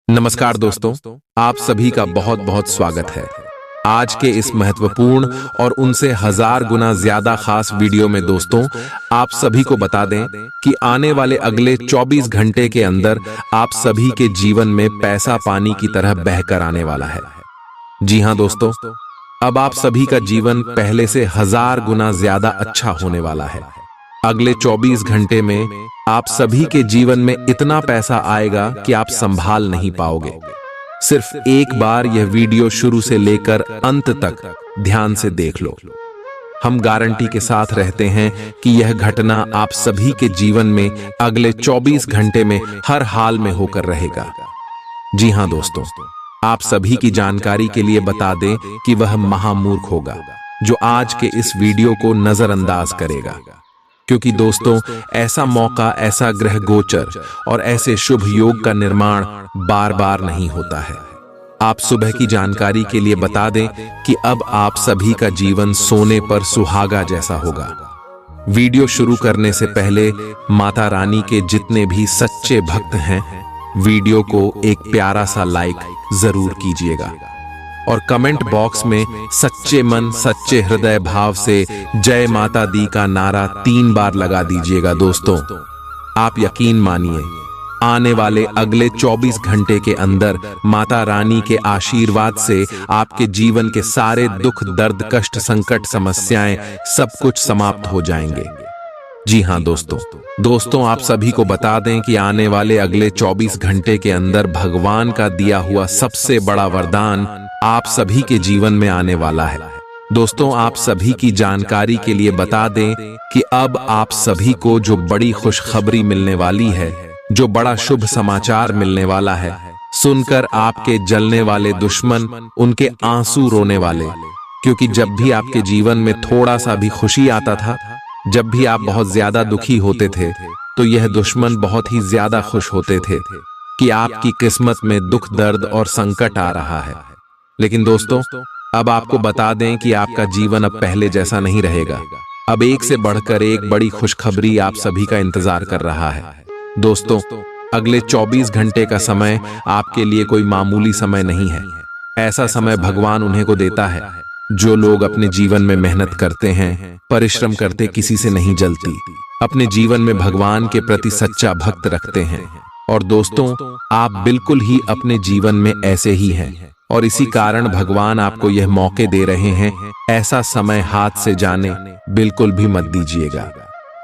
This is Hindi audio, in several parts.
नमस्कार दोस्तों, आप सभी का बहुत बहुत स्वागत है। आज के इस महत्वपूर्ण और उनसे 1000 गुना ज्यादा खास वीडियो में दोस्तों, आप सभी को बता दें कि आने वाले अगले 24 घंटे के अंदर आप सभी के जीवन में पैसा पानी की तरह बहकर आने वाला है। जी हां दोस्तों, अब आप सभी का जीवन पहले से 1000 गुना ज्यादा अच्छा होने वाला है। अगले 24 घंटे में आप सभी के जीवन में इतना पैसा आएगा कि आप संभाल नहीं पाओगे। सिर्फ एक बार यह वीडियो शुरू से लेकर अंत तक ध्यान से देख लो। हम गारंटी के साथ रहते हैं कि यह घटना आप सभी के जीवन में अगले 24 घंटे में हर हाल में होकर रहेगा। जी हां दोस्तों, आप सभी की जानकारी के लिए बता दें कि वह महामूर्ख होगा जो आज के इस वीडियो को नजरअंदाज करेगा, क्योंकि दोस्तों ऐसा मौका, ऐसा ग्रह गोचर और ऐसे शुभ योग का निर्माण बार बार नहीं होता है। आप सुबह की जानकारी के लिए बता दें कि अब आप सभी का जीवन सोने पर सुहागा जैसा होगा। वीडियो शुरू करने से पहले माता रानी के जितने भी सच्चे भक्त हैं, वीडियो को एक प्यारा सा लाइक जरूर कीजिएगा और कमेंट बॉक्स में सच्चे मन सच्चे हृदय भाव से जय माता दी का नारा 3 बार लगा दीजिएगा। दोस्तों आप यकीन मानिए, आने वाले अगले 24 घंटे के अंदर माता रानी के आशीर्वाद से आपके जीवन के सारे दुख दर्द कष्ट समस्याएं सब कुछ समाप्त हो जाएंगे। जी हां दोस्तों आप सभी को बता दें कि आने वाले अगले 24 घंटे के अंदर भगवान का दिया हुआ सबसे बड़ा वरदान आप सभी के जीवन में आने वाला है। दोस्तों आप सभी की जानकारी के लिए बता दें कि अब आप सभी को जो बड़ी खुशखबरी मिलने वाली है, जो बड़ा शुभ समाचार मिलने वाला है, सुनकर आपके जलने वाले दुश्मन, उनके आंसू रोने वाले, क्योंकि जब भी आपके जीवन में थोड़ा सा भी खुशी आता था, जब भी आप बहुत ज्यादा दुखी होते थे, तो यह दुश्मन बहुत ही ज्यादा खुश होते थे कि आपकी किस्मत में दुख दर्द और संकट आ रहा है। लेकिन दोस्तों अब आपको बता दें कि आपका जीवन अब पहले जैसा नहीं रहेगा। अब एक से बढ़कर एक बड़ी खुशखबरी आप सभी का इंतजार कर रहा है। दोस्तों अगले 24 घंटे का समय आपके लिए कोई मामूली समय नहीं है। ऐसा समय भगवान उन्हें को देता है जो लोग अपने जीवन में मेहनत करते हैं, परिश्रम करते, किसी से नहीं जलती, अपने जीवन में भगवान के प्रति सच्चा भक्त रखते हैं। और दोस्तों आप बिल्कुल ही अपने जीवन में ऐसे ही हैं और इसी कारण भगवान आपको यह मौके दे रहे हैं। ऐसा समय हाथ से जाने बिल्कुल भी मत दीजिएगा,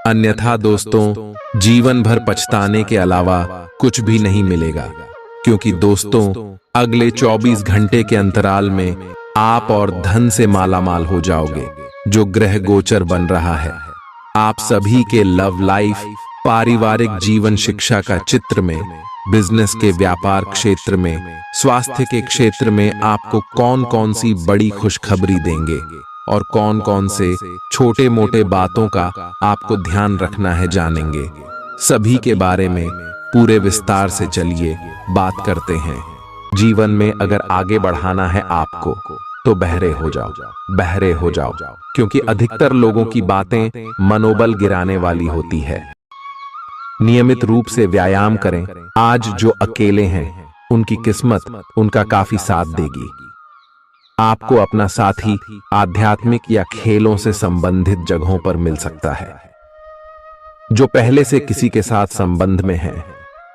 अन्यथा दोस्तों जीवन भर पछताने के अलावा कुछ भी नहीं मिलेगा। क्योंकि दोस्तों अगले 24 घंटे के अंतराल में आप और धन से मालामाल हो जाओगे, जो ग्रह गोचर बन रहा है। आप सभी के लव लाइफ, पारिवारिक जीवन, शिक्षा का चित्र में, बिजनेस के व्यापार क्षेत्र में, स्वास्थ्य के क्षेत्र में आपको कौन कौन सी बड़ी खुशखबरी देंगे और कौन कौन से छोटे मोटे बातों का आपको ध्यान रखना है, जानेंगे। सभी के बारे में पूरे विस्तार से चलिए बात करते हैं। जीवन में अगर आगे बढ़ाना है आपको तो बहरे हो जाओ, क्योंकि अधिकतर लोगों की बातें मनोबल गिराने वाली होती है। नियमित रूप से व्यायाम करें। आज जो अकेले हैं उनकी किस्मत उनका काफी साथ देगी। आपको अपना साथी आध्यात्मिक या खेलों से संबंधित जगहों पर मिल सकता है। जो पहले से किसी के साथ संबंध में हैं,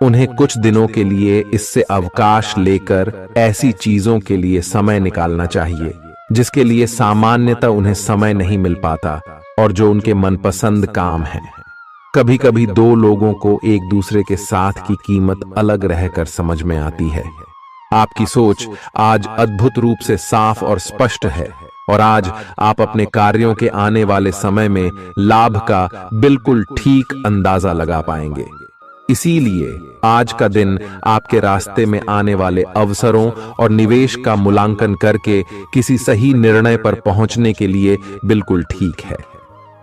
उन्हें कुछ दिनों के लिए इससे अवकाश लेकर ऐसी चीजों के लिए समय निकालना चाहिए जिसके लिए सामान्यतः उन्हें समय नहीं मिल पाता और जो उनके मनपसंद काम है। कभी कभी 2 लोगों को एक दूसरे के साथ की कीमत अलग रहकर समझ में आती है। आपकी सोच आज अद्भुत रूप से साफ और स्पष्ट है और आज आप अपने कार्यों के आने वाले समय में लाभ का बिल्कुल ठीक अंदाजा लगा पाएंगे। इसीलिए आज का दिन आपके रास्ते में आने वाले अवसरों और निवेश का मूल्यांकन करके किसी सही निर्णय पर पहुंचने के लिए बिल्कुल ठीक है।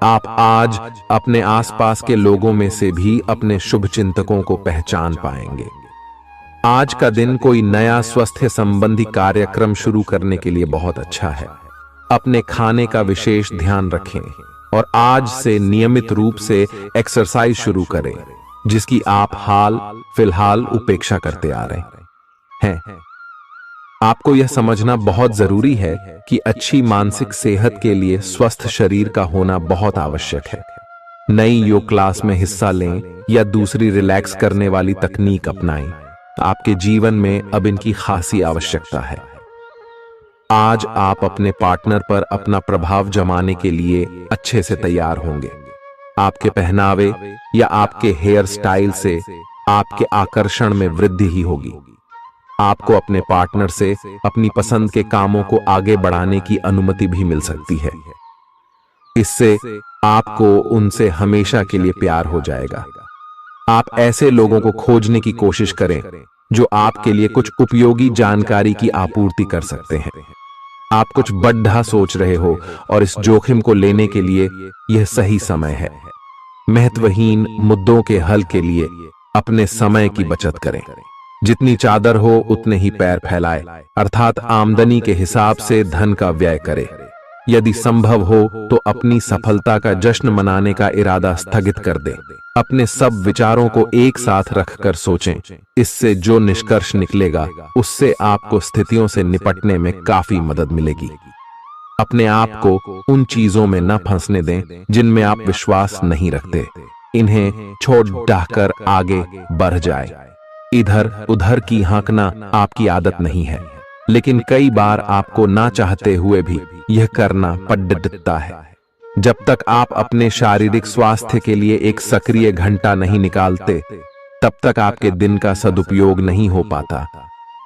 आप आज अपने आसपास के लोगों में से भी अपने शुभ चिंतकों को पहचान पाएंगे। आज का दिन कोई नया स्वास्थ्य संबंधी कार्यक्रम शुरू करने के लिए बहुत अच्छा है। अपने खाने का विशेष ध्यान रखें और आज से नियमित रूप से एक्सरसाइज शुरू करें, जिसकी आप हाल फिलहाल उपेक्षा करते आ रहे हैं। आपको यह समझना बहुत जरूरी है कि अच्छी मानसिक सेहत के लिए स्वस्थ शरीर का होना बहुत आवश्यक है। नई योग क्लास में हिस्सा लें या दूसरी रिलैक्स करने वाली तकनीक अपनाएं, आपके जीवन में अब इनकी खासी आवश्यकता है। आज आप अपने पार्टनर पर अपना प्रभाव जमाने के लिए अच्छे से तैयार होंगे। आपके पहनावे या आपके हेयर स्टाइल से आपके आकर्षण में वृद्धि ही होगी। आपको अपने पार्टनर से अपनी पसंद के कामों को आगे बढ़ाने की अनुमति भी मिल सकती है। इससे आपको उनसे हमेशा के लिए प्यार हो जाएगा। आप ऐसे लोगों को खोजने की कोशिश करें जो आपके लिए कुछ उपयोगी जानकारी की आपूर्ति कर सकते हैं। आप कुछ बड़ा सोच रहे हो और इस जोखिम को लेने के लिए यह सही समय है। महत्वहीन मुद्दों के हल के लिए अपने समय की बचत करें। जितनी चादर हो उतने ही पैर फैलाए, अर्थात आमदनी के हिसाब से धन का व्यय करें। यदि संभव हो तो अपनी सफलता का जश्न मनाने का इरादा स्थगित कर दें। अपने सब विचारों को एक साथ रखकर सोचें। इससे जो निष्कर्ष निकलेगा उससे आपको स्थितियों से निपटने में काफी मदद मिलेगी। अपने आप को उन चीजों में न फंसने दें जिनमें आप विश्वास नहीं रखते। इन्हें छोड़ डाहकर आगे बढ़ जाए। इधर उधर की हाँकना आपकी आदत नहीं है, लेकिन कई बार आपको ना चाहते हुए भी यह करना पड़ता है। जब तक आप अपने शारीरिक स्वास्थ्य के लिए एक सक्रिय घंटा नहीं निकालते, तब तक आपके दिन का सदुपयोग नहीं हो पाता।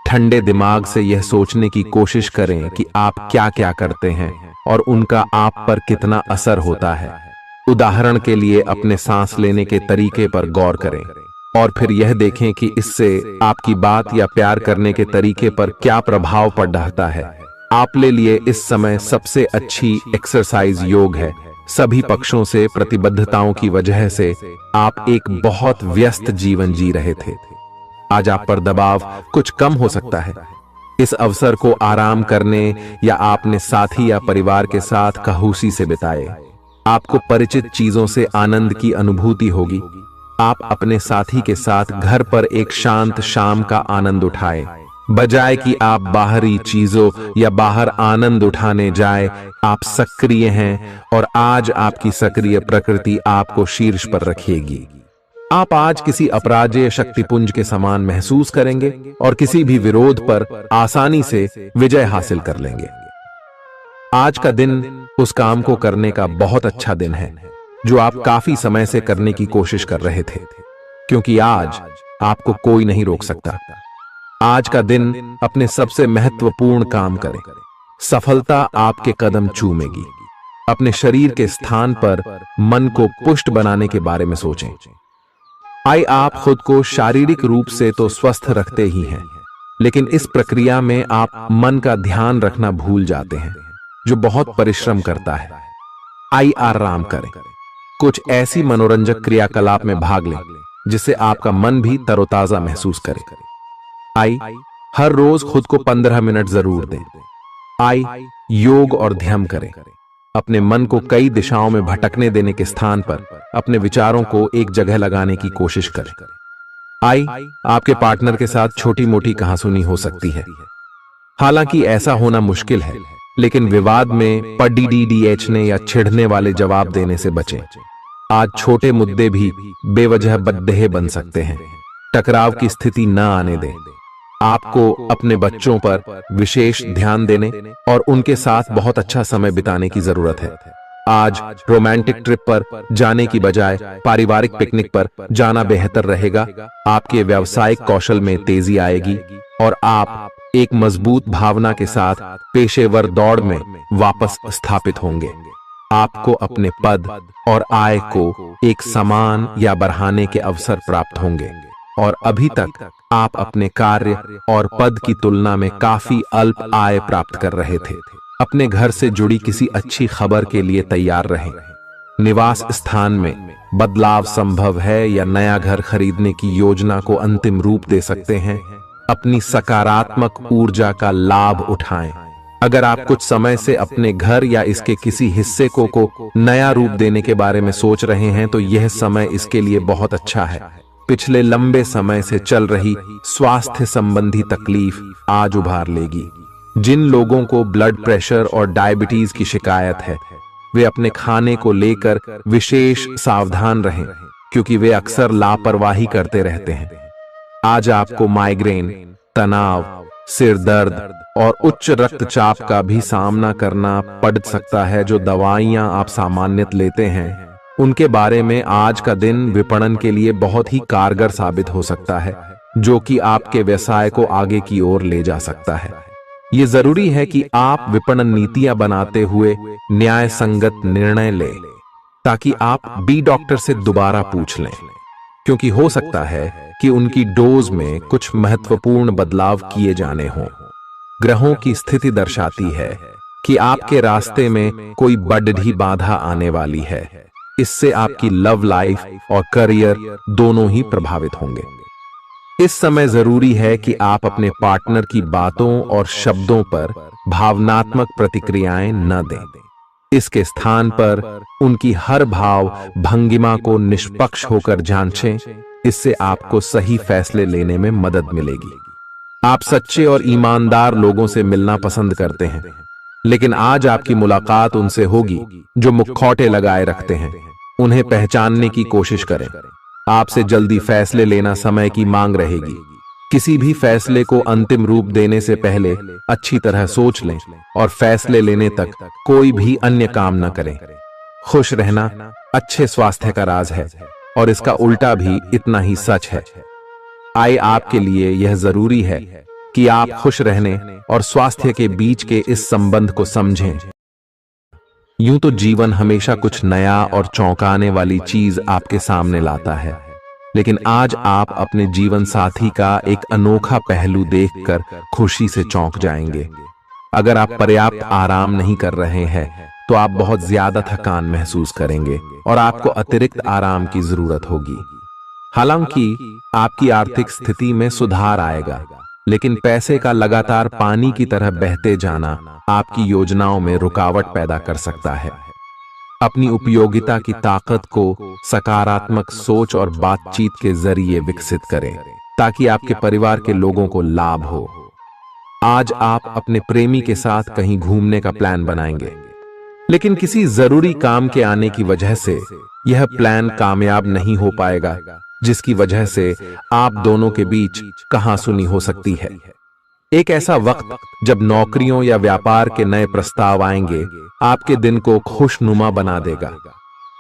ठंडे दिमाग से यह सोचने की कोशिश करें कि आप क्या क्या करते हैं और उनका आप पर कितना असर होता है। उदाहरण के लिए अपने सांस लेने के तरीके पर गौर करें और फिर यह देखें कि इससे आपकी बात या प्यार करने के तरीके पर क्या प्रभाव पड़ रहा है। आपके लिए इस समय सबसे अच्छी एक्सरसाइज योग है। सभी पक्षों से प्रतिबद्धताओं की वजह से आप एक बहुत व्यस्त जीवन जी रहे थे। आज आप पर दबाव कुछ कम हो सकता है। इस अवसर को आराम करने या अपने साथी या परिवार के साथ खहूसी से बिताए। आपको परिचित चीजों से आनंद की अनुभूति होगी। आप अपने साथी के साथ घर पर एक शांत शाम का आनंद उठाएं, बजाय कि आप बाहरी चीजों या बाहर आनंद उठाने जाए। आप सक्रिय हैं और आज आपकी सक्रिय प्रकृति आपको शीर्ष पर रखेगी। आप आज किसी अपराजेय शक्तिपुंज के समान महसूस करेंगे और किसी भी विरोध पर आसानी से विजय हासिल कर लेंगे। आज का दिन उस काम को करने का बहुत अच्छा दिन है जो आप काफी समय से करने की कोशिश कर रहे थे, क्योंकि आज आपको कोई नहीं रोक सकता। आज का दिन अपने सबसे महत्वपूर्ण काम करें। सफलता आपके कदम चूमेगी। अपने शरीर के स्थान पर मन को पुष्ट बनाने के बारे में सोचें। आप खुद को शारीरिक रूप से तो स्वस्थ रखते ही हैं, लेकिन इस प्रक्रिया में आप मन का ध्यान रखना भूल जाते हैं, जो बहुत परिश्रम करता है। आराम करें। कुछ ऐसी मनोरंजक क्रियाकलाप में भाग लें जिससे आपका मन भी तरोताजा महसूस करे। हर रोज खुद को 15 मिनट जरूर दें। योग और ध्यान करें। अपने मन को कई दिशाओं में भटकने देने के स्थान पर अपने विचारों को एक जगह लगाने की कोशिश करें। आपके पार्टनर के साथ छोटी मोटी कहासुनी हो सकती है। हालांकि ऐसा होना मुश्किल है, लेकिन विवाद में पढ़ने या छिड़ने वाले जवाब देने से बचें। आज छोटे मुद्दे भी बेवजह बद्देह बन सकते हैं। टकराव की स्थिति न आने दें। आपको अपने बच्चों पर विशेष ध्यान देने और उनके साथ बहुत अच्छा समय बिताने की जरूरत है। आज रोमांटिक ट्रिप पर जाने की बजाय पारिवारिक पिकनिक पर जाना बेहतर रहेगा। आपके व्यावसायिक कौशल में तेजी आएगी और आप एक मजबूत भावना के साथ पेशेवर दौड़ में वापस स्थापित होंगे। आपको अपने पद और आय को एक समान या बढ़ाने के अवसर प्राप्त होंगे और अभी तक आप अपने कार्य और पद की तुलना में काफी अल्प आय प्राप्त कर रहे थे। अपने घर से जुड़ी किसी अच्छी खबर के लिए तैयार रहें। निवास स्थान में बदलाव संभव है या नया घर खरीदने की योजना को अंतिम रूप दे सकते हैं। अपनी सकारात्मक ऊर्जा का लाभ उठाएं। अगर आप कुछ समय से अपने घर या इसके किसी हिस्से को नया रूप देने के बारे में सोच रहे हैं तो यह समय इसके लिए बहुत अच्छा है। पिछले लंबे समय से चल रही स्वास्थ्य संबंधी तकलीफ आज उभार लेगी। जिन लोगों को ब्लड प्रेशर और डायबिटीज की शिकायत है, वे अपने खाने को लेकर विशेष सावधान रहें, क्योंकि वे अक्सर लापरवाही करते रहते हैं। आज आपको माइग्रेन, तनाव, सिर दर्द और उच्च रक्तचाप का भी सामना करना पड़ सकता है। जो दवाइयां आप सामान्यतः लेते हैं, उनके बारे में आज का दिन विपणन के लिए बहुत ही कारगर साबित हो सकता है, जो कि आपके व्यवसाय को आगे की ओर ले जा सकता है। ये जरूरी है कि आप विपणन नीतियां बनाते हुए न्याय संगत निर्णय लें, ताकि आप बी डॉक्टर से दोबारा पूछ लें, क्योंकि हो सकता है कि उनकी डोज में कुछ महत्वपूर्ण बदलाव किए जाने हों। ग्रहों की स्थिति दर्शाती है कि आपके रास्ते में कोई बड़ी बाधा आने वाली है। इससे आपकी लव लाइफ और करियर दोनों ही प्रभावित होंगे। इस समय जरूरी है कि आप अपने पार्टनर की बातों और शब्दों पर भावनात्मक प्रतिक्रियाएं न दें। इसके स्थान पर उनकी हर भाव भंगिमा को निष्पक्ष होकर जांचें। इससे आपको सही फैसले लेने में मदद मिलेगी। आप सच्चे और ईमानदार लोगों से मिलना पसंद करते हैं, लेकिन आज आपकी मुलाकात उनसे होगी जो मुखौटे लगाए रखते हैं। उन्हें पहचानने की कोशिश करें। आपसे जल्दी फैसले लेना समय की मांग रहेगी। किसी भी फैसले को अंतिम रूप देने से पहले अच्छी तरह सोच लें और फैसले लेने तक कोई भी अन्य काम न करें। खुश रहना अच्छे स्वास्थ्य का राज है, और इसका उल्टा भी इतना ही सच है। आए आपके लिए यह जरूरी है कि आप खुश रहने और स्वास्थ्य के बीच के इस संबंध को समझें। यूं तो जीवन हमेशा कुछ नया और चौंकाने वाली चीज आपके सामने लाता है, लेकिन आज आप अपने जीवन साथी का एक अनोखा पहलू देखकर खुशी से चौंक जाएंगे। अगर आप पर्याप्त आराम नहीं कर रहे हैं, तो आप बहुत ज्यादा थकान महसूस करेंगे और आपको अतिरिक्त आराम की जरूरत होगी। हालांकि आपकी आर्थिक स्थिति में सुधार आएगा, लेकिन पैसे का लगातार पानी की तरह बहते जाना आपकी योजनाओं में रुकावट पैदा कर सकता है। अपनी उपयोगिता की ताकत को सकारात्मक सोच और बातचीत के जरिए विकसित करें, ताकि आपके परिवार के लोगों को लाभ हो। आज आप अपने प्रेमी के साथ कहीं घूमने का प्लान बनाएंगे, लेकिन किसी जरूरी काम के आने की वजह से यह प्लान कामयाब नहीं हो पाएगा, जिसकी वजह से आप दोनों के बीच कहासुनी हो सकती है। एक ऐसा वक्त जब नौकरियों या व्यापार के नए प्रस्ताव आएंगे, आपके दिन को खुशनुमा बना देगा।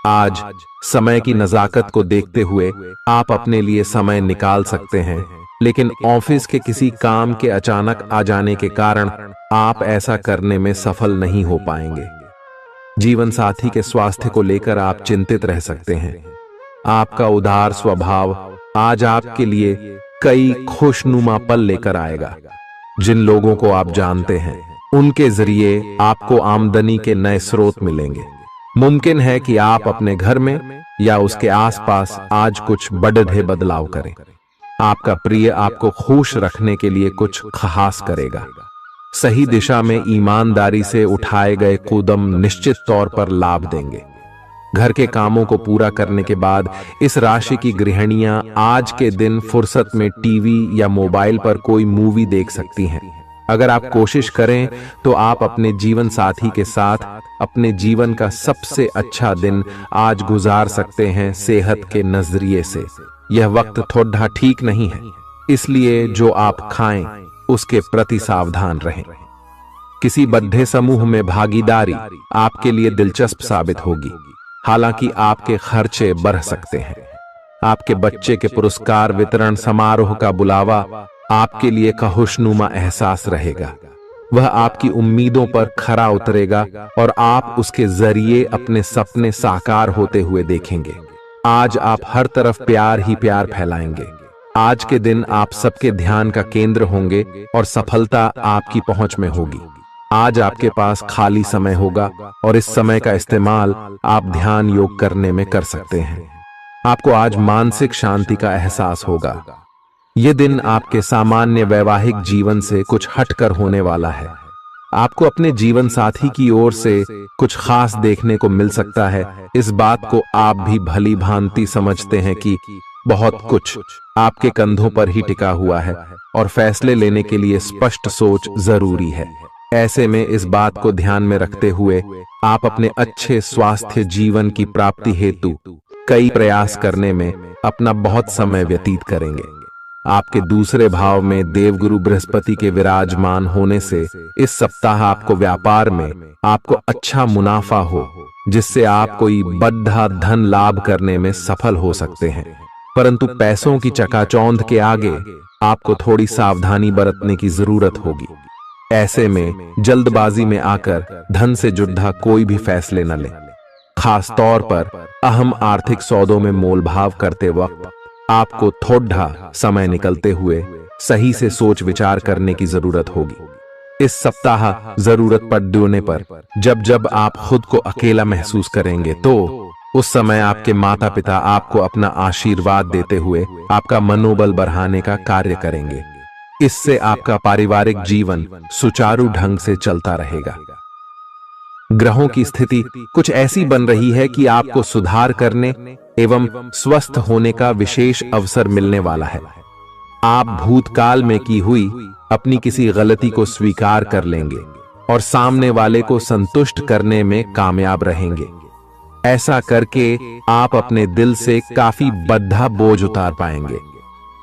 आज समय की नजाकत को देखते हुए आप अपने लिए समय निकाल सकते हैं, लेकिन ऑफिस के किसी काम के अचानक आ जाने के कारण आप ऐसा करने में सफल नहीं हो पाएंगे। जीवन साथी के स्वास्थ्य को लेकर आप चिंतित रह सकते हैं। आपका उदार स्वभाव आज आपके लिए कई खुशनुमा पल लेकर आएगा। जिन लोगों को आप जानते हैं, उनके जरिए आपको आमदनी के नए स्रोत मिलेंगे। मुमकिन है कि आप अपने घर में या उसके आसपास आज कुछ बड़े बदलाव करें। आपका प्रिय आपको खुश रखने के लिए कुछ खास करेगा। सही दिशा में ईमानदारी से उठाए गए कदम निश्चित तौर पर लाभ देंगे। घर के कामों को पूरा करने के बाद इस राशि की गृहिणियां आज के दिन फुर्सत में टीवी या मोबाइल पर कोई मूवी देख सकती हैं। अगर आप कोशिश करें तो आप अपने जीवन साथी के साथ अपने जीवन का सबसे अच्छा दिन आज गुजार सकते हैं। सेहत के नजरिए से यह वक्त थोड़ा ठीक नहीं है, इसलिए जो आप खाएं उसके प्रति सावधान रहें। किसी बद्ध समूह में भागीदारी आपके लिए दिलचस्प साबित होगी, हालांकि आपके खर्चे बढ़ सकते हैं। आपके बच्चे के पुरस्कार वितरण समारोह का बुलावा आपके लिए खुशनुमा एहसास रहेगा। वह आपकी उम्मीदों पर खरा उतरेगा और आप उसके जरिए अपने सपने साकार होते हुए देखेंगे। आज आप हर तरफ प्यार ही प्यार फैलाएंगे। आज के दिन आप सबके ध्यान का केंद्र होंगे और सफलता आपकी पहुंच में होगी। आज आपके पास खाली समय होगा और इस समय का इस्तेमाल आप ध्यान योग करने में कर सकते हैं। आपको आज मानसिक शांति का एहसास होगा। यह दिन आपके सामान्य वैवाहिक जीवन से कुछ हटकर होने वाला है। आपको अपने जीवन साथी की ओर से कुछ खास देखने को मिल सकता है। इस बात को आप भी भली भांति समझते हैं कि बहुत कुछ आपके कंधों पर ही टिका हुआ है और फैसले लेने के लिए स्पष्ट सोच जरूरी है। ऐसे में इस बात को ध्यान में रखते हुए आप अपने अच्छे स्वास्थ्य जीवन की प्राप्ति हेतु कई प्रयास करने में अपना बहुत समय व्यतीत करेंगे। आपके दूसरे भाव में देवगुरु बृहस्पति के विराजमान होने से इस सप्ताह आपको व्यापार में आपको अच्छा मुनाफा हो, जिससे आप कोई बड़ा धन लाभ करने में सफल हो सकते हैं। परंतु पैसों की चकाचौंध के आगे आपको थोड़ी सावधानी बरतने की जरूरत होगी। ऐसे में जल्दबाजी में आकर धन से जुड़ा कोई भी फैसले न लें। खास तौर पर अहम आर्थिक सौदों में मोलभाव करते वक्त आपको थोड़ा समय निकलते हुए सही से सोच विचार करने की जरूरत होगी। इस सप्ताह जरूरत पड़ने पर जब जब आप खुद को अकेला महसूस करेंगे तो उस समय आपके माता पिता आपको अपना आशीर्वाद देते हुए आपका मनोबल बढ़ाने का कार्य करेंगे। इससे आपका पारिवारिक जीवन सुचारू ढंग से चलता रहेगा। ग्रहों की स्थिति कुछ ऐसी बन रही है कि आपको सुधार करने एवं स्वस्थ होने का विशेष अवसर मिलने वाला है। आप भूतकाल में की हुई अपनी किसी गलती को स्वीकार कर लेंगे और सामने वाले को संतुष्ट करने में कामयाब रहेंगे। ऐसा करके आप अपने दिल से काफी बड़ा बोझ उतार पाएंगे।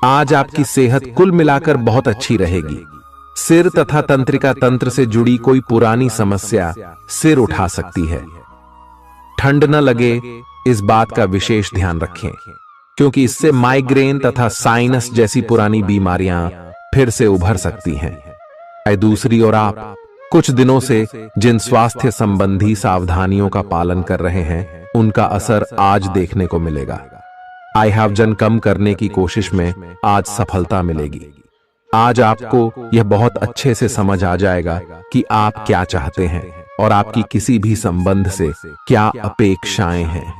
आज आपकी सेहत कुल मिलाकर बहुत अच्छी रहेगी। सिर तथा तंत्रिका तंत्र से जुड़ी कोई पुरानी समस्या सिर उठा सकती है। ठंड न लगे इस बात का विशेष ध्यान रखें, क्योंकि इससे माइग्रेन तथा साइनस जैसी पुरानी बीमारियां फिर से उभर सकती हैं। दूसरी ओर आप कुछ दिनों से जिन स्वास्थ्य संबंधी सावधानियों का पालन कर रहे हैं, उनका असर आज देखने को मिलेगा। आई हैव जन कम करने की कोशिश में आज सफलता मिलेगी। आज आपको यह बहुत अच्छे से समझ आ जाएगा कि आप क्या चाहते हैं और आपकी किसी भी संबंध से क्या अपेक्षाएं हैं।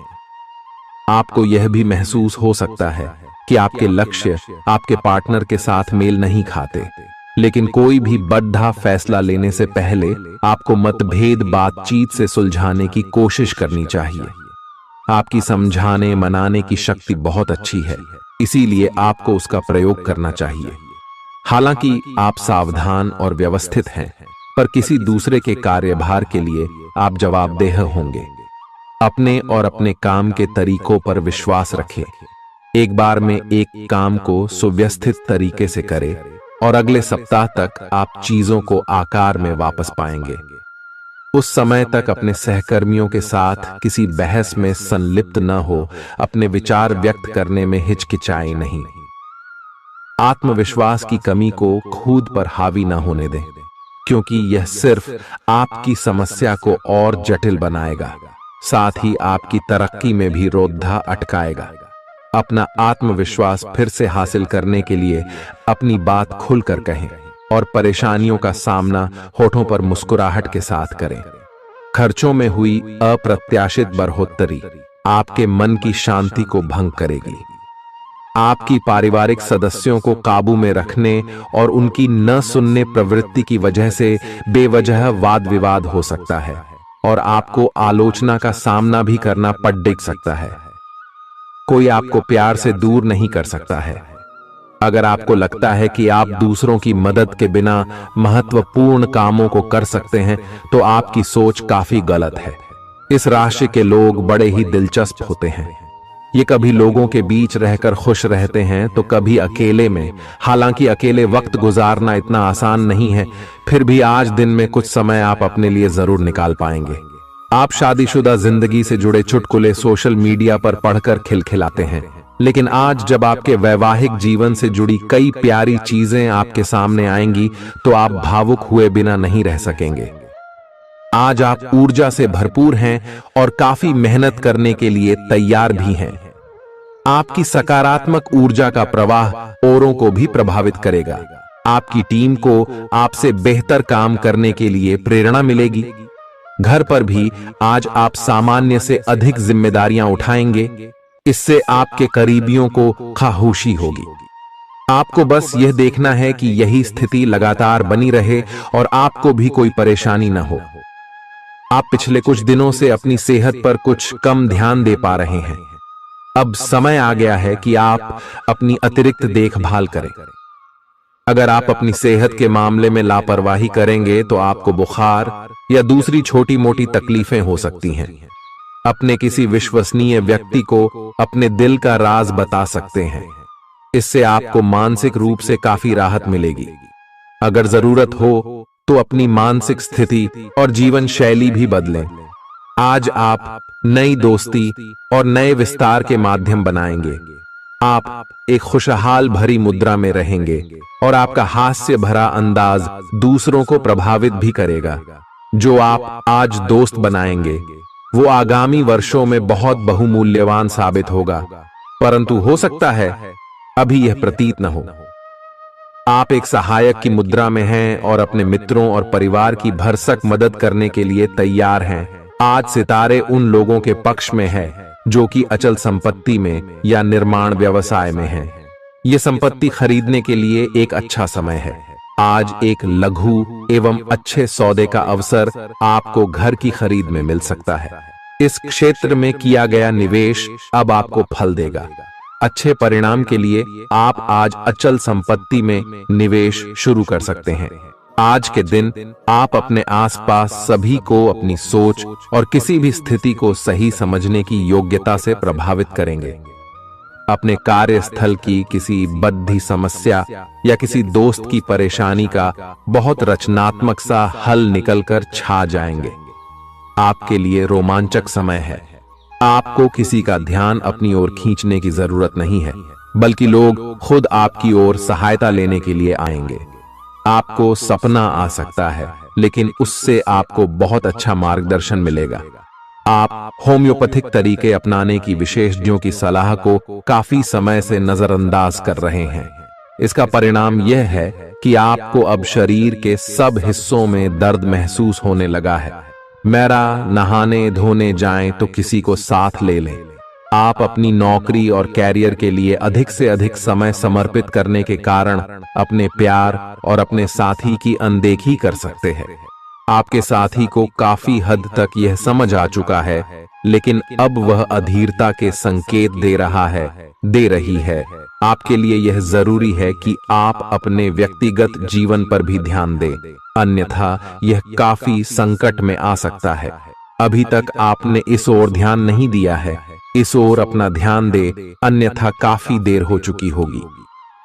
आपको यह भी महसूस हो सकता है कि आपके लक्ष्य आपके पार्टनर के साथ मेल नहीं खाते, लेकिन कोई भी बड़ा फैसला लेने से पहले आपको मतभेद बातचीत से सुलझाने की कोशिश करनी चाहिए। आपकी समझाने मनाने की शक्ति बहुत अच्छी है, इसीलिए आपको उसका प्रयोग करना चाहिए। हालांकि आप सावधान और व्यवस्थित हैं, पर किसी दूसरे के कार्यभार के लिए आप जवाबदेह होंगे। अपने और अपने काम के तरीकों पर विश्वास रखें। एक बार में एक काम को सुव्यवस्थित तरीके से करें और अगले सप्ताह तक आप चीजों को आकार में वापस पाएंगे। उस समय तक अपने सहकर्मियों के साथ किसी बहस में संलिप्त न हो, अपने विचार व्यक्त करने में हिचकिचाएं नहीं। आत्मविश्वास की कमी को खुद पर हावी न होने दें, क्योंकि यह सिर्फ आपकी समस्या को और जटिल बनाएगा, साथ ही आपकी तरक्की में भी रोधा अटकाएगा। अपना आत्मविश्वास फिर से हासिल करने के लिए अपनी बात खुलकर कहें और परेशानियों का सामना होठों पर मुस्कुराहट के साथ करें। खर्चों में हुई अप्रत्याशित बढ़ोतरी आपके मन की शांति को भंग करेगी। आपकी पारिवारिक सदस्यों को काबू में रखने और उनकी न सुनने प्रवृत्ति की वजह से बेवजह वाद विवाद हो सकता है और आपको आलोचना का सामना भी करना पड़ सकता है। कोई आपको प्यार से दूर नहीं कर सकता है। अगर आपको लगता है कि आप दूसरों की मदद के बिना महत्वपूर्ण कामों को कर सकते हैं, तो आपकी सोच काफी गलत है। इस राशि के लोग बड़े ही दिलचस्प होते हैं। ये कभी लोगों के बीच रहकर खुश रहते हैं तो कभी अकेले में। हालांकि अकेले वक्त गुजारना इतना आसान नहीं है, फिर भी आज दिन में कुछ समय आप अपने लिए जरूर निकाल पाएंगे। आप शादीशुदा जिंदगी से जुड़े चुटकुले सोशल मीडिया पर पढ़कर खिलखिलाते हैं, लेकिन आज जब आपके वैवाहिक जीवन से जुड़ी कई प्यारी चीजें आपके सामने आएंगी तो आप भावुक हुए बिना नहीं रह सकेंगे। आज आप ऊर्जा से भरपूर हैं और काफी मेहनत करने के लिए तैयार भी हैं। आपकी सकारात्मक ऊर्जा का प्रवाह औरों को भी प्रभावित करेगा। आपकी टीम को आपसे बेहतर काम करने के लिए प्रेरणा मिलेगी। घर पर भी आज आप सामान्य से अधिक जिम्मेदारियां उठाएंगे। इससे आपके करीबियों को खामोशी होगी। आपको बस यह देखना है कि यही स्थिति लगातार बनी रहे और आपको भी कोई परेशानी न हो। आप पिछले कुछ दिनों से अपनी सेहत पर कुछ कम ध्यान दे पा रहे हैं। अब समय आ गया है कि आप अपनी अतिरिक्त देखभाल करें। अगर आप अपनी सेहत के मामले में लापरवाही करेंगे तो आपको बुखार या दूसरी छोटी मोटी तकलीफें हो सकती हैं। अपने किसी विश्वसनीय व्यक्ति को अपने दिल का राज बता सकते हैं। इससे आपको मानसिक रूप से काफी राहत मिलेगी। अगर जरूरत हो तो अपनी मानसिक स्थिति और जीवन शैली भी बदलें। आज आप नई दोस्ती और नए विस्तार के माध्यम बनाएंगे। आप एक खुशहाल भरी मुद्रा में रहेंगे और आपका हास्य भरा अंदाज दूसरों को प्रभावित भी करेगा। जो आप आज दोस्त बनाएंगे वो आगामी वर्षों में बहुत बहुमूल्यवान साबित होगा, परंतु हो सकता है अभी यह प्रतीत न हो। आप एक सहायक की मुद्रा में हैं और अपने मित्रों और परिवार की भरसक मदद करने के लिए तैयार हैं। आज सितारे उन लोगों के पक्ष में है जो कि अचल संपत्ति में या निर्माण व्यवसाय में है। ये संपत्ति खरीदने के लिए एक अच्छा समय है। आज एक लघु एवं अच्छे सौदे का अवसर आपको घर की खरीद में मिल सकता है। इस क्षेत्र में किया गया निवेश अब आपको फल देगा। अच्छे परिणाम के लिए आप आज अचल संपत्ति में निवेश शुरू कर सकते हैं। आज के दिन आप अपने आसपास सभी को अपनी सोच और किसी भी स्थिति को सही समझने की योग्यता से प्रभावित करेंगे। अपने कार्यस्थल की किसी बद्धी समस्या या किसी दोस्त की परेशानी का बहुत रचनात्मक सा हल निकलकर छा जाएंगे। आपके लिए रोमांचक समय है। आपको किसी का ध्यान अपनी ओर खींचने की जरूरत नहीं है, बल्कि लोग खुद आपकी ओर सहायता लेने के लिए आएंगे। आपको सपना आ सकता है, लेकिन उससे आपको बहुत अच्छा मार्गदर्शन मिलेगा। आप होम्योपैथिक तरीके अपनाने की विशेषज्ञों की सलाह को काफी समय से नजरअंदाज कर रहे हैं। इसका परिणाम यह है कि आपको अब शरीर के सब हिस्सों में दर्द महसूस होने लगा है। मेरा नहाने धोने जाएं तो किसी को साथ ले लें। आप अपनी नौकरी और कैरियर के लिए अधिक से अधिक समय समर्पित करने के कारण अपने प्यार और अपने साथी की अनदेखी कर सकते हैं। आपके साथी को काफी हद तक यह समझ आ चुका है, लेकिन अब वह अधीरता के संकेत दे रही है। आपके लिए यह जरूरी है कि आप अपने व्यक्तिगत जीवन पर भी ध्यान दें, अन्यथा यह काफी संकट में आ सकता है। अभी तक आपने इस ओर ध्यान नहीं दिया है, इस ओर अपना ध्यान दे, अन्यथा काफी देर हो चुकी होगी।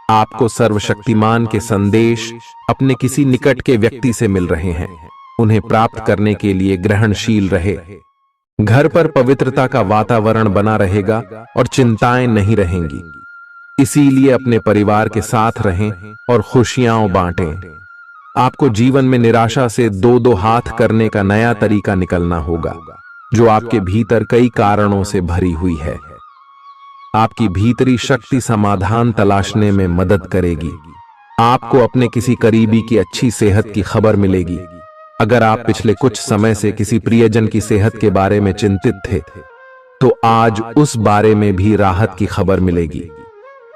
आपको सर्वशक्तिमान के संदेश अपने किसी निकट के व्यक्ति से मिल रहे हैं। उन्हें प्राप्त करने के लिए ग्रहणशील रहे। घर पर पवित्रता का वातावरण बना रहेगा और चिंताएं नहीं रहेंगी। इसीलिए अपने परिवार के साथ रहें और खुशियां बांटें। आपको जीवन में निराशा से दो हाथ करने का नया तरीका निकलना होगा, जो आपके भीतर कई कारणों से भरी हुई है। आपकी भीतरी शक्ति समाधान तलाशने में मदद करेगी। आपको अपने किसी करीबी की अच्छी सेहत की खबर मिलेगी। अगर आप पिछले कुछ समय से किसी प्रियजन की सेहत के बारे में चिंतित थे, तो आज उस बारे में भी राहत की खबर मिलेगी।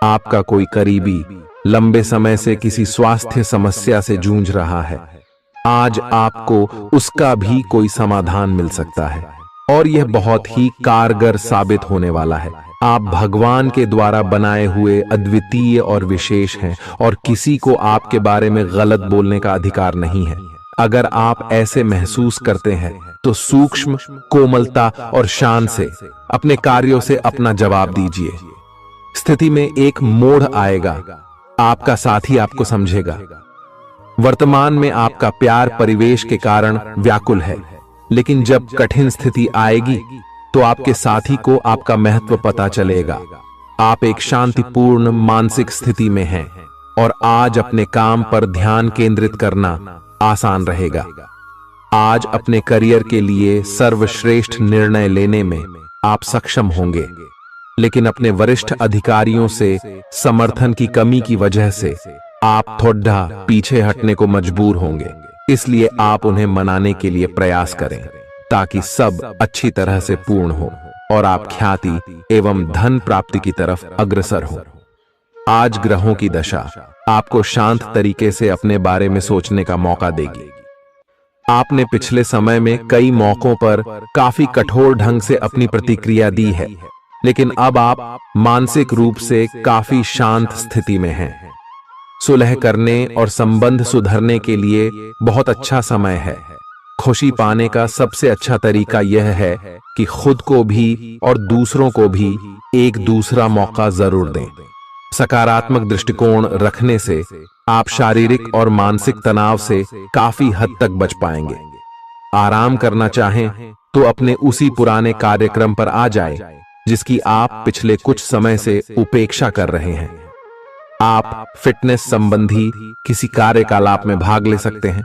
आपका कोई करीबी लंबे समय से किसी स्वास्थ्य समस्या से जूझ रहा है, आज आपको उसका भी कोई समाधान मिल सकता है और यह बहुत ही कारगर साबित होने वाला है। आप भगवान के द्वारा बनाए हुए अद्वितीय और विशेष हैं और किसी को आपके बारे में गलत बोलने का अधिकार नहीं है। अगर आप ऐसे महसूस करते हैं तो सूक्ष्म, कोमलता और शान से अपने कार्यों से अपना जवाब दीजिए। स्थिति में एक मोड़ आएगा, आपका साथी आपको समझेगा। वर्तमान में आपका प्यार परिवेश के कारण व्याकुल है, लेकिन जब कठिन स्थिति आएगी तो आपके साथी को आपका महत्व पता चलेगा। आप एक शांतिपूर्ण मानसिक स्थिति में हैं और आज अपने काम पर ध्यान केंद्रित करना आसान रहेगा। आज अपने करियर के लिए सर्वश्रेष्ठ निर्णय लेने में आप सक्षम होंगे, लेकिन अपने वरिष्ठ अधिकारियों से समर्थन की कमी की वजह से आप थोड़ा पीछे हटने को मजबूर होंगे। इसलिए आप उन्हें मनाने के लिए प्रयास करें ताकि सब अच्छी तरह से पूर्ण हो और आप ख्याति एवं धन प्राप्ति की तरफ अग्रसर हो। आज ग्रहों की दशा आपको शांत तरीके से अपने बारे में सोचने का मौका देगी। आपने पिछले समय में कई मौकों पर काफी कठोर ढंग से अपनी प्रतिक्रिया दी है, लेकिन अब आप मानसिक रूप से काफी शांत स्थिति में हैं। सुलह करने और संबंध सुधरने के लिए बहुत अच्छा समय है। खुशी पाने का सबसे अच्छा तरीका यह है कि खुद को भी और दूसरों को भी एक दूसरा मौका जरूर दें। सकारात्मक दृष्टिकोण रखने से आप शारीरिक और मानसिक तनाव से काफी हद तक बच पाएंगे। आराम करना चाहें तो अपने उसी पुराने कार्यक्रम पर आ जाएं, जिसकी आप पिछले कुछ समय से उपेक्षा कर रहे हैं। आप फिटनेस संबंधी किसी कार्यकलाप में भाग ले सकते हैं।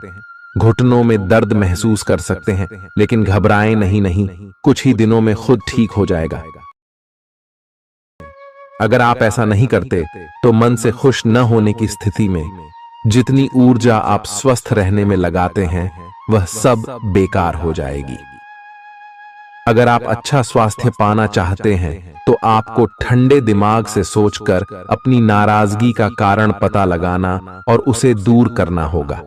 घुटनों में दर्द महसूस कर सकते हैं, लेकिन घबराएं नहीं, कुछ ही दिनों में खुद ठीक हो जाएगा। अगर आप ऐसा नहीं करते तो मन से खुश न होने की स्थिति में जितनी ऊर्जा आप स्वस्थ रहने में लगाते हैं वह सब बेकार हो जाएगी। अगर आप अच्छा स्वास्थ्य पाना चाहते हैं तो आपको ठंडे दिमाग से सोचकर अपनी नाराजगी का कारण पता लगाना और उसे दूर करना होगा।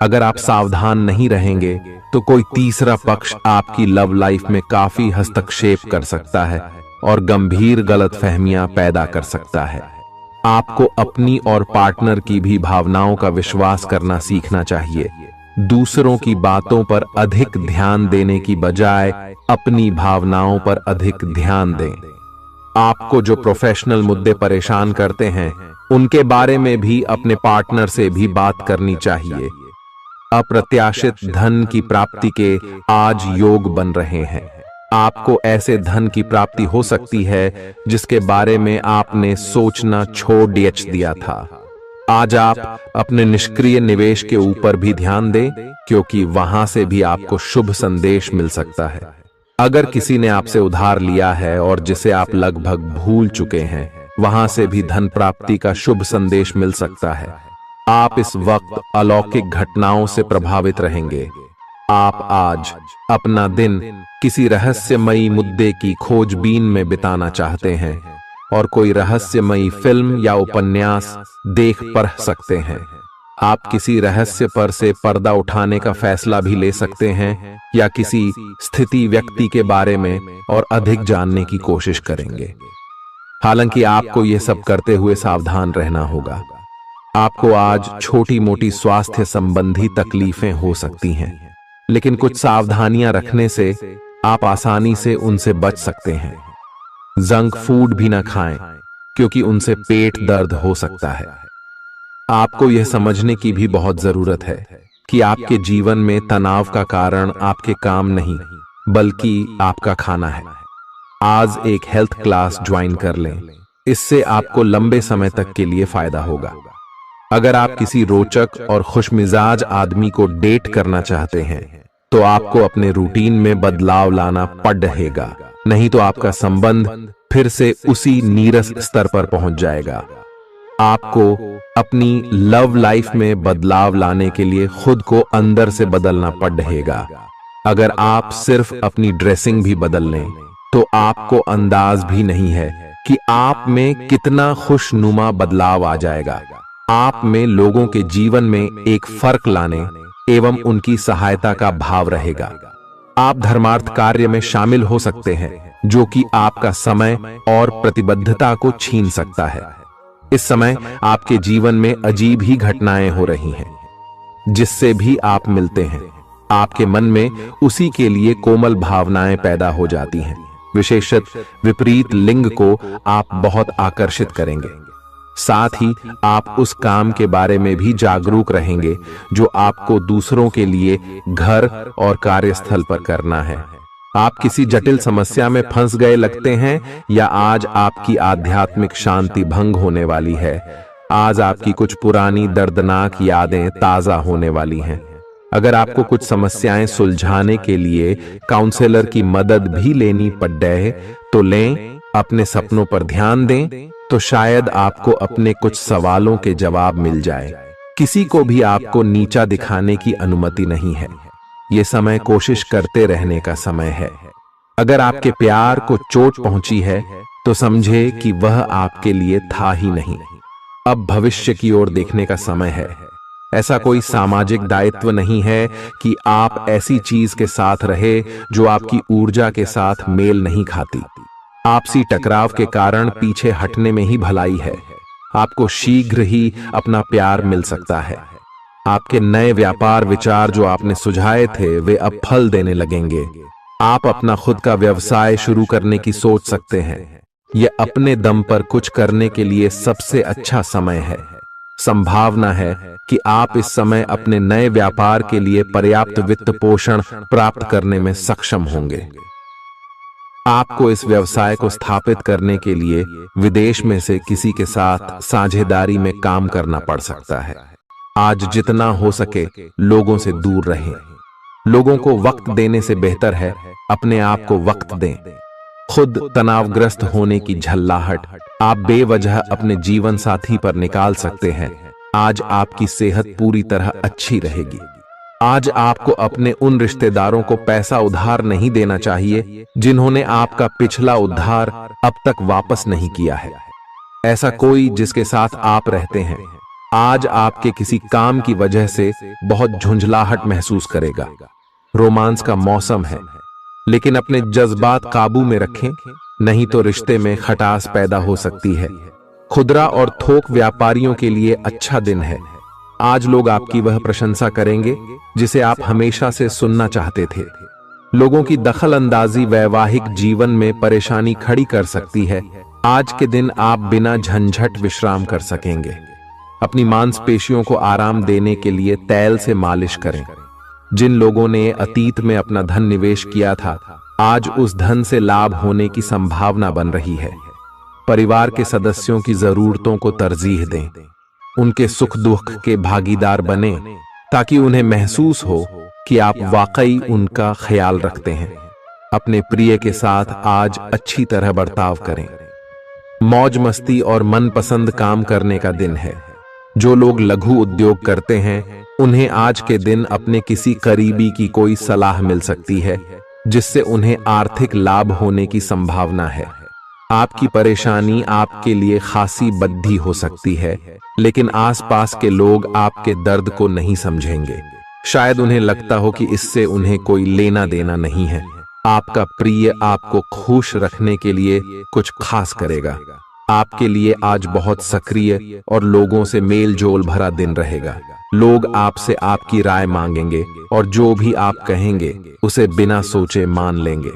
अगर आप सावधान नहीं रहेंगे तो कोई तीसरा पक्ष आपकी लव लाइफ में काफी हस्तक्षेप कर सकता है और गंभीर गलतफहमियां पैदा कर सकता है। आपको अपनी और पार्टनर की भी भावनाओं का विश्वास करना सीखना चाहिए। दूसरों की बातों पर अधिक ध्यान देने की बजाय अपनी भावनाओं पर अधिक ध्यान दें। आपको जो प्रोफेशनल मुद्दे परेशान करते हैं उनके बारे में भी अपने पार्टनर से भी बात करनी चाहिए। अप्रत्याशित धन की प्राप्ति के आज योग बन रहे हैं। आपको ऐसे धन की प्राप्ति हो सकती है जिसके बारे में आपने सोचना छोड़ दिया था। आज आप अपने निष्क्रिय निवेश के ऊपर भी ध्यान दें, क्योंकि वहां से भी आपको शुभ संदेश मिल सकता है। अगर किसी ने आपसे उधार लिया है और जिसे आप लगभग भूल चुके हैं, वहां से भी धन प्राप्ति का शुभ संदेश मिल सकता है। आप इस वक्त अलौकिक घटनाओं से प्रभावित रहेंगे। आप आज अपना दिन किसी रहस्यमयी मुद्दे की खोजबीन में बिताना चाहते हैं और कोई रहस्यमयी फिल्म या उपन्यास देख पढ़ सकते हैं। आप किसी रहस्य पर से पर्दा उठाने का फैसला भी ले सकते हैं या किसी स्थिति व्यक्ति के बारे में और अधिक जानने की कोशिश करेंगे। हालांकि आपको यह सब करते हुए सावधान रहना होगा। आपको आज छोटी मोटी स्वास्थ्य संबंधी तकलीफें हो सकती हैं, लेकिन कुछ सावधानियां रखने से आप आसानी से उनसे बच सकते हैं। जंक फूड भी ना खाएं, क्योंकि उनसे पेट दर्द हो सकता है। आपको यह समझने की भी बहुत जरूरत है कि आपके जीवन में तनाव का कारण आपके काम नहीं, बल्कि आपका खाना है। आज एक हेल्थ क्लास ज्वाइन कर लें, इससे आपको लंबे समय तक के लिए फायदा होगा। अगर आप किसी रोचक और खुशमिजाज आदमी को डेट करना चाहते हैं तो आपको अपने रूटीन में बदलाव लाना पड़ेगा, नहीं तो आपका संबंध फिर से उसी नीरस स्तर पर पहुंच जाएगा। आपको अपनी लव लाइफ में बदलाव लाने के लिए खुद को अंदर से बदलना पड़ेगा। अगर आप सिर्फ अपनी ड्रेसिंग भी बदल लें तो आपको अंदाज भी नहीं है कि आप में कितना खुशनुमा बदलाव आ जाएगा। आप में लोगों के जीवन में एक फर्क लाने एवं उनकी सहायता का भाव रहेगा। आप धर्मार्थ कार्य में शामिल हो सकते हैं, जो कि आपका समय और प्रतिबद्धता को छीन सकता है। इस समय आपके जीवन में अजीब ही घटनाएं हो रही हैं, जिससे भी आप मिलते हैं आपके मन में उसी के लिए कोमल भावनाएं पैदा हो जाती हैं। विशेषतः विपरीत लिंग को आप बहुत आकर्षित करेंगे। साथ ही आप उस काम के बारे में भी जागरूक रहेंगे जो आपको दूसरों के लिए घर और कार्यस्थल पर करना है। आप किसी जटिल समस्या में फंस गए लगते हैं या आज आपकी आध्यात्मिक शांति भंग होने वाली है। आज आपकी कुछ पुरानी दर्दनाक यादें ताजा होने वाली हैं। अगर आपको कुछ समस्याएं सुलझाने के लिए काउंसलर की मदद भी लेनी पड़े तो लें। अपने सपनों पर ध्यान दें तो शायद आपको अपने कुछ सवालों के जवाब मिल जाए। किसी को भी आपको नीचा दिखाने की अनुमति नहीं है। ये समय कोशिश करते रहने का समय है। अगर आपके प्यार को चोट पहुंची है तो समझे कि वह आपके लिए था ही नहीं। अब भविष्य की ओर देखने का समय है। ऐसा कोई सामाजिक दायित्व नहीं है कि आप ऐसी चीज के साथ रहे जो आपकी ऊर्जा के साथ मेल नहीं खाती। आपसी टकराव के कारण पीछे हटने में ही भलाई है। आपको शीघ्र ही अपना प्यार मिल सकता है। आपके नए व्यापार विचार जो आपने सुझाए थे वे अब फल देने लगेंगे। आप अपना खुद का व्यवसाय शुरू करने की सोच सकते हैं। यह अपने दम पर कुछ करने के लिए सबसे अच्छा समय है। संभावना है कि आप इस समय अपने नए व्यापार के लिए पर्याप्त वित्त पोषण प्राप्त करने में सक्षम होंगे। आपको इस व्यवसाय को स्थापित करने के लिए विदेश में से किसी के साथ साझेदारी में काम करना पड़ सकता है। आज जितना हो सके लोगों से दूर रहें। लोगों को वक्त देने से बेहतर है अपने आप को वक्त दें। खुद तनावग्रस्त होने की झल्लाहट आप बेवजह अपने जीवन साथी पर निकाल सकते हैं। आज आपकी सेहत पूरी तरह अच्छी रहेगी। आज आपको अपने उन रिश्तेदारों को पैसा उधार नहीं देना चाहिए जिन्होंने आपका पिछला उधार अब तक वापस नहीं किया है। ऐसा कोई जिसके साथ आप रहते हैं आज आपके किसी काम की वजह से बहुत झुंझलाहट महसूस करेगा। रोमांस का मौसम है, लेकिन अपने जज्बात काबू में रखें, नहीं तो रिश्ते में खटास पैदा हो सकती है। खुदरा और थोक व्यापारियों के लिए अच्छा दिन है। आज लोग आपकी वह प्रशंसा करेंगे जिसे आप हमेशा से सुनना चाहते थे। लोगों की दखल अंदाजी वैवाहिक जीवन में परेशानी खड़ी कर सकती है। आज के दिन आप बिना झंझट विश्राम कर सकेंगे। अपनी मांसपेशियों को आराम देने के लिए तेल से मालिश करें। जिन लोगों ने अतीत में अपना धन निवेश किया था आज उस धन से लाभ होने की संभावना बन रही है। परिवार के सदस्यों की जरूरतों को तरजीह दें। उनके सुख दुख के भागीदार बने ताकि उन्हें महसूस हो कि आप वाकई उनका ख्याल रखते हैं। अपने प्रिय के साथ आज अच्छी तरह बर्ताव करें। मौज मस्ती और मनपसंद काम करने का दिन है। जो लोग लघु उद्योग करते हैं उन्हें आज के दिन अपने किसी करीबी की कोई सलाह मिल सकती है जिससे उन्हें आर्थिक लाभ होने की संभावना है। आपकी परेशानी आपके लिए खासी बद्धी हो सकती है, लेकिन आसपास के लोग आपके दर्द को नहीं समझेंगे। शायद उन्हें लगता हो कि इससे उन्हें कोई लेना देना नहीं है। आपका प्रिय आपको खुश रखने के लिए कुछ खास करेगा। आपके लिए आज बहुत सक्रिय और लोगों से मेल जोल भरा दिन रहेगा। लोग आपसे आपकी राय मांगेंगे और जो भी आप कहेंगे उसे बिना सोचे मान लेंगे।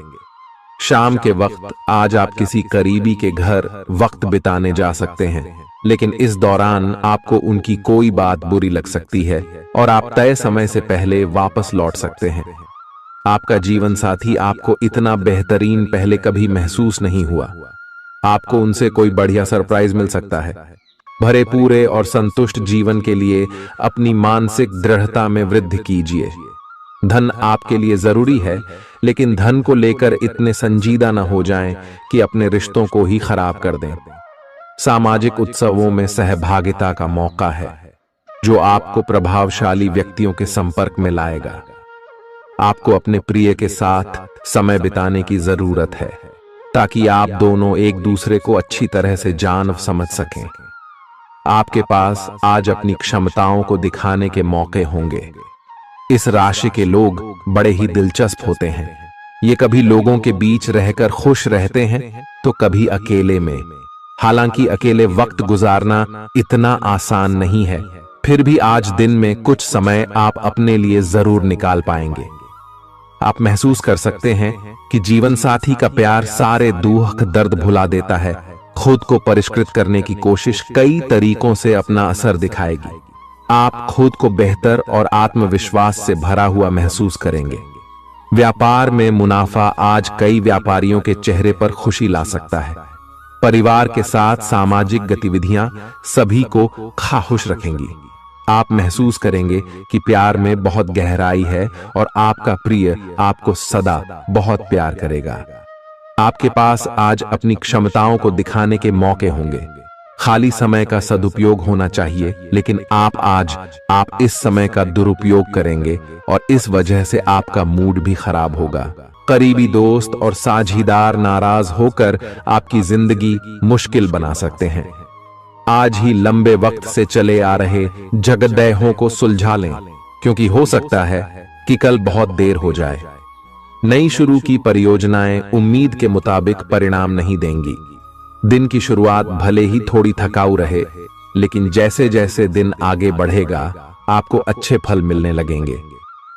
शाम के वक्त आज आप किसी करीबी के घर वक्त बिताने जा सकते हैं, लेकिन इस दौरान आपको उनकी कोई बात बुरी लग सकती है और आप तय समय से पहले वापस लौट सकते हैं। आपका जीवन साथी आपको इतना बेहतरीन पहले कभी महसूस नहीं हुआ। आपको उनसे कोई बढ़िया सरप्राइज मिल सकता है। भरे पूरे और संतुष्ट जीवन के लिए अपनी मानसिक दृढ़ता में वृद्धि कीजिए। धन आपके लिए जरूरी है, लेकिन धन को लेकर इतने संजीदा न हो जाएं कि अपने रिश्तों को ही खराब कर दें। सामाजिक उत्सवों में सहभागिता का मौका है जो आपको प्रभावशाली व्यक्तियों के संपर्क में लाएगा। आपको अपने प्रिय के साथ समय बिताने की जरूरत है ताकि आप दोनों एक दूसरे को अच्छी तरह से जान समझ सकें। आपके पास आज अपनी क्षमताओं को दिखाने के मौके होंगे। इस राशि के लोग बड़े ही दिलचस्प होते हैं। ये कभी लोगों के बीच रहकर खुश रहते हैं तो कभी अकेले में। हालांकि अकेले वक्त गुजारना इतना आसान नहीं है, फिर भी आज दिन में कुछ समय आप अपने लिए जरूर निकाल पाएंगे। आप महसूस कर सकते हैं कि जीवन साथी का प्यार सारे दुख दर्द भुला देता है। खुद को परिष्कृत करने की कोशिश कई तरीकों से अपना असर दिखाएगी। आप खुद को बेहतर और आत्मविश्वास से भरा हुआ महसूस करेंगे। व्यापार में मुनाफा आज कई व्यापारियों के चेहरे पर खुशी ला सकता है। परिवार के साथ सामाजिक गतिविधियां सभी को खुश रखेंगी। आप महसूस करेंगे कि प्यार में बहुत गहराई है और आपका प्रिय आपको सदा बहुत प्यार करेगा। आपके पास आज अपनी क्षमताओं को दिखाने के मौके होंगे। खाली समय का सदुपयोग होना चाहिए, लेकिन आप इस समय का दुरुपयोग करेंगे और इस वजह से आपका मूड भी खराब होगा। करीबी दोस्त और साझीदार नाराज होकर आपकी जिंदगी मुश्किल बना सकते हैं। आज ही लंबे वक्त से चले आ रहे जगदेहों को सुलझा लें, क्योंकि हो सकता है कि कल बहुत देर हो जाए। नई शुरू की परियोजनाएं उम्मीद के मुताबिक परिणाम नहीं देंगी। दिन की शुरुआत भले ही थोड़ी थकाऊ रहे, लेकिन जैसे जैसे दिन आगे बढ़ेगा आपको अच्छे फल मिलने लगेंगे।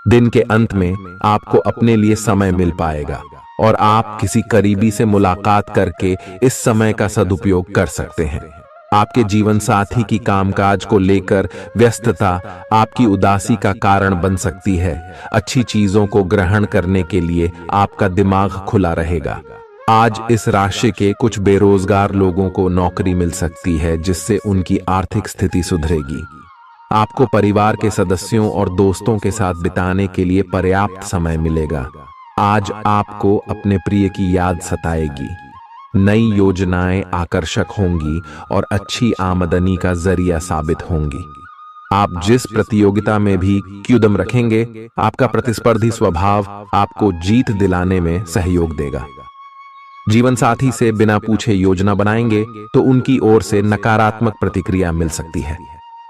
दिन के अंत में आपको अपने लिए समय मिल पाएगा और आप किसी करीबी से मुलाकात करके इस समय का सदुपयोग कर सकते हैं। आपके जीवन साथी की कामकाज को लेकर व्यस्तता आपकी उदासी का कारण बन सकती है। अच्छी चीजों को ग्रहण करने के लिए आपका दिमाग खुला रहेगा। आज इस राशि के कुछ बेरोजगार लोगों को नौकरी मिल सकती है, जिससे उनकी आर्थिक स्थिति सुधरेगी। आपको परिवार के सदस्यों और दोस्तों के साथ बिताने के लिए पर्याप्त समय मिलेगा। आज आपको अपने प्रिय की याद सताएगी। नई योजनाएं आकर्षक होंगी और अच्छी आमदनी का जरिया साबित होंगी। आप जिस प्रतियोगिता में भी कदम रखेंगे, आपका प्रतिस्पर्धी स्वभाव आपको जीत दिलाने में सहयोग देगा। जीवन साथी से बिना पूछे योजना बनाएंगे तो उनकी ओर से नकारात्मक प्रतिक्रिया मिल सकती है।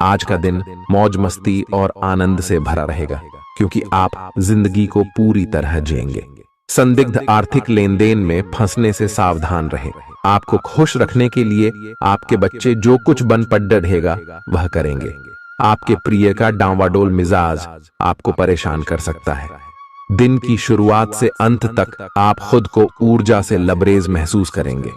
आज का दिन मौज मस्ती और आनंद से भरा रहेगा, क्योंकि आप जिंदगी को पूरी तरह जिएंगे। संदिग्ध आर्थिक लेन देन में फंसने से सावधान रहें। आपको खुश रखने के लिए आपके बच्चे जो कुछ बन पढ़ रहेगा वह करेंगे। आपके प्रिय का डांवाडोल मिजाज आपको परेशान कर सकता है। दिन की शुरुआत से अंत तक आप खुद को ऊर्जा से लबरेज महसूस करेंगे।